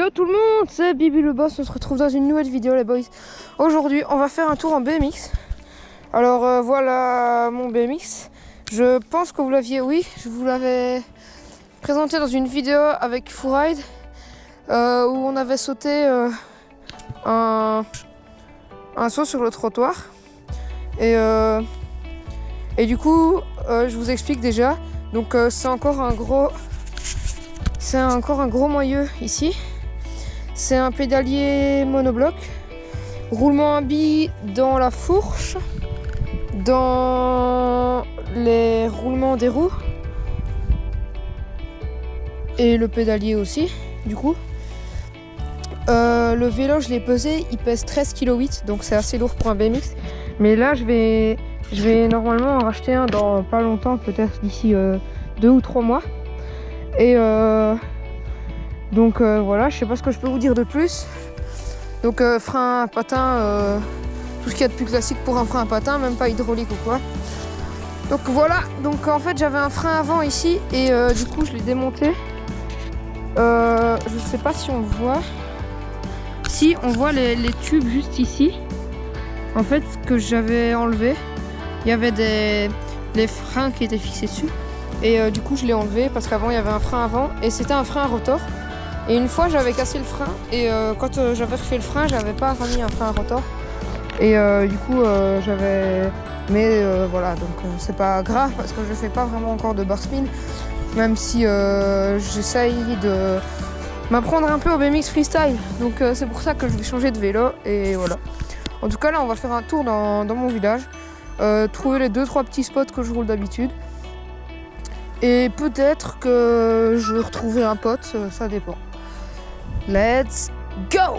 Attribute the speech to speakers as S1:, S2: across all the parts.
S1: Yo tout le monde, c'est Bibi le boss, on se retrouve dans une nouvelle vidéo les boys. Aujourd'hui on va faire un tour en BMX. Alors voilà mon BMX. Je pense que vous l'aviez, oui, je vous l'avais présenté dans une vidéo avec Fourride où on avait sauté un saut sur le trottoir. Et du coup je vous explique déjà. Donc c'est encore un gros moyeu ici. C'est un pédalier monobloc, roulement à billes dans la fourche, dans les roulements des roues et le pédalier aussi du coup. Le vélo je l'ai pesé, il pèse 13,8 kg, donc c'est assez lourd pour un BMX. Mais là je vais normalement en racheter un dans pas longtemps, peut-être d'ici 2 ou 3 mois. Et donc voilà, je sais pas ce que je peux vous dire de plus. Donc frein à patin, tout ce qu'il y a de plus classique pour un frein à patin, même pas hydraulique ou quoi. Donc voilà, donc en fait j'avais un frein avant ici et du coup je l'ai démonté. Je sais pas si on voit. Si on voit les tubes juste ici. En fait que j'avais enlevé, il y avait les freins qui étaient fixés dessus. Et du coup je l'ai enlevé parce qu'avant il y avait un frein avant et c'était un frein à rotor. Et une fois j'avais cassé le frein et quand j'avais refait le frein j'avais pas remis un frein à rotor. Et du coup j'avais... Mais voilà, donc c'est pas grave parce que je fais pas vraiment encore de bar spin. Même si j'essaye de m'apprendre un peu au BMX freestyle. Donc c'est pour ça que je vais changer de vélo et voilà. En tout cas là on va faire un tour dans mon village. Trouver les 2-3 petits spots que je roule d'habitude. Et peut-être que je vais retrouver un pote, ça dépend. Let's go!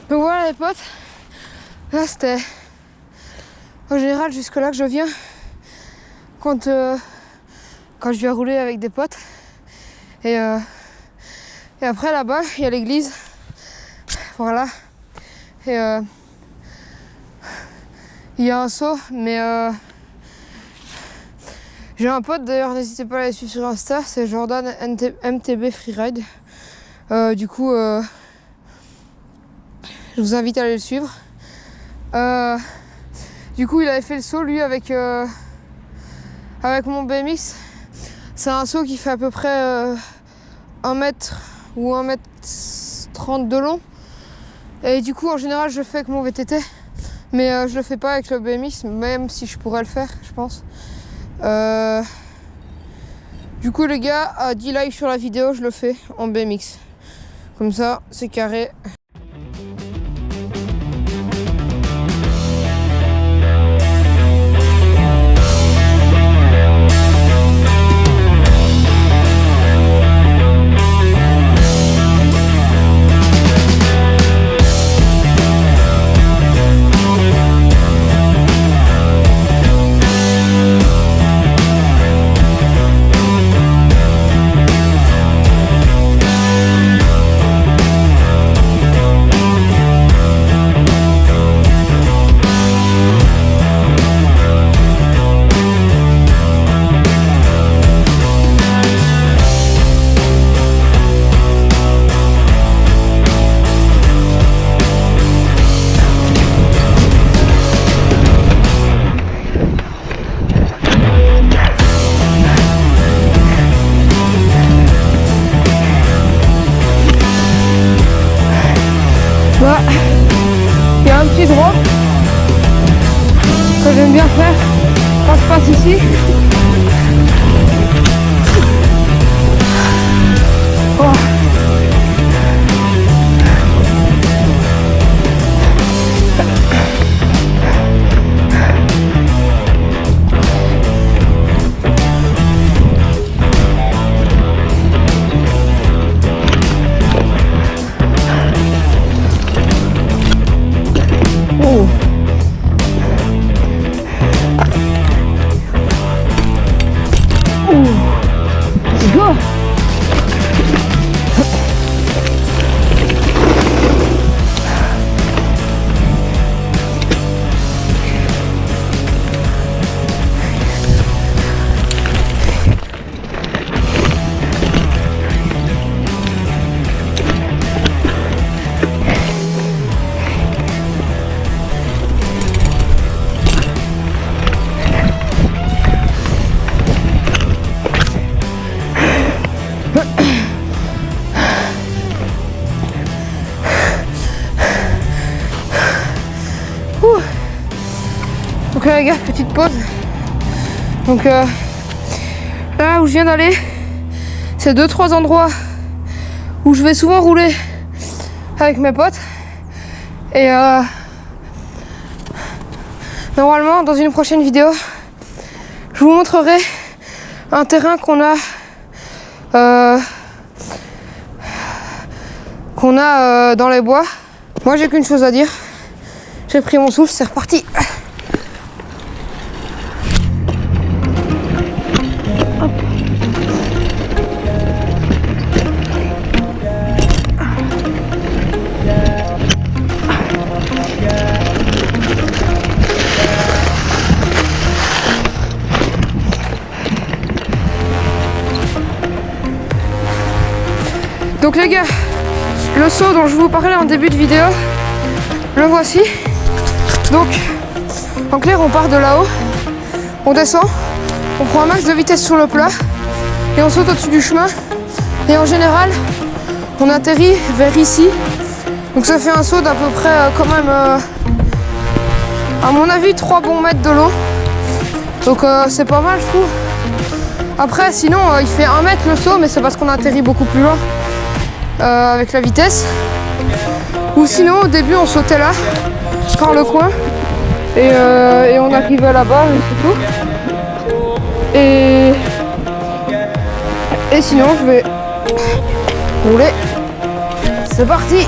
S1: Donc voilà les potes, là c'était en général jusque là que je viens quand je viens rouler avec des potes. Et après là-bas il y a l'église, voilà. Et il y a un saut, mais j'ai un pote d'ailleurs, n'hésitez pas à aller suivre sur Insta, c'est Jordan MTB Freeride. Du coup je vous invite à aller le suivre. Du coup, il avait fait le saut, lui, avec mon BMX. C'est un saut qui fait à peu près 1 mètre ou 1,30 m de long. Et du coup, en général, je le fais avec mon VTT. Mais je le fais pas avec le BMX, même si je pourrais le faire, je pense. Du coup, les gars, à 10 likes sur la vidéo, je le fais en BMX. Comme ça, c'est carré. ici. Oh. Donc là les gars, petite pause. Donc là où je viens d'aller, c'est 2-3 endroits où je vais souvent rouler avec mes potes. Et normalement dans une prochaine vidéo, je vous montrerai un terrain qu'on a dans les bois. Moi j'ai qu'une chose à dire, j'ai pris mon souffle, c'est reparti. Donc les gars, le saut dont je vous parlais en début de vidéo, le voici. Donc en clair, on part de là-haut, on descend, on prend un max de vitesse sur le plat et on saute au-dessus du chemin. Et en général, on atterrit vers ici. Donc ça fait un saut d'à peu près quand même, à mon avis, 3 bons mètres de l'eau. Donc c'est pas mal je trouve. Après sinon il fait 1 mètre le saut, mais c'est parce qu'on atterrit beaucoup plus loin. Avec la vitesse, ou sinon au début on sautait là par le coin et on arrivait là-bas et c'est tout. Et sinon je vais rouler. C'est parti.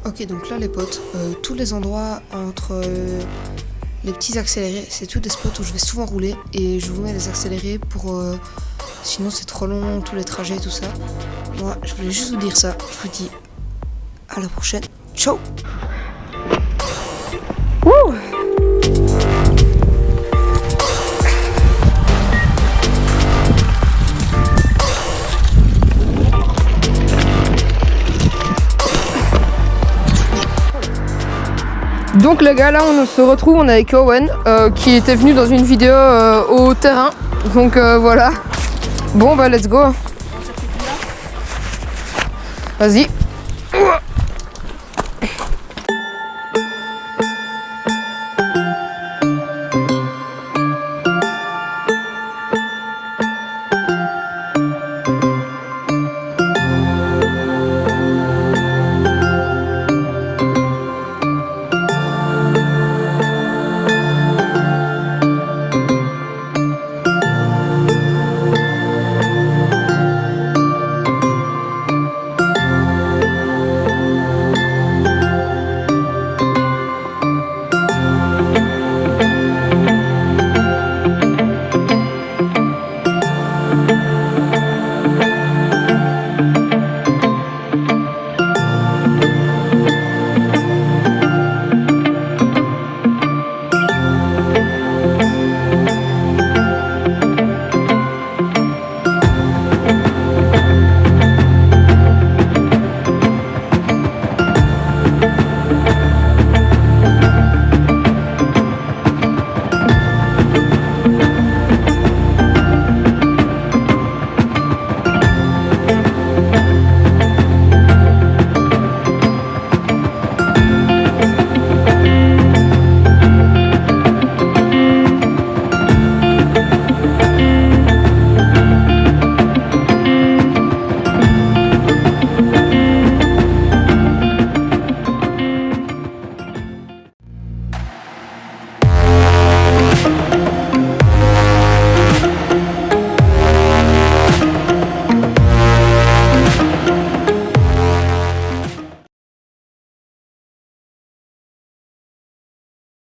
S1: Ok, donc là les potes, tous les endroits entre les petits accélérés, c'est tous des spots où je vais souvent rouler et je vous mets les accélérés pour... sinon c'est trop long, tous les trajets, tout ça. Moi, je voulais juste vous dire ça. Je vous dis à la prochaine. Ciao. Wouh. Donc les gars, là on se retrouve, on est avec Owen qui était venu dans une vidéo au terrain. Donc voilà. Bon bah let's go. Vas-y.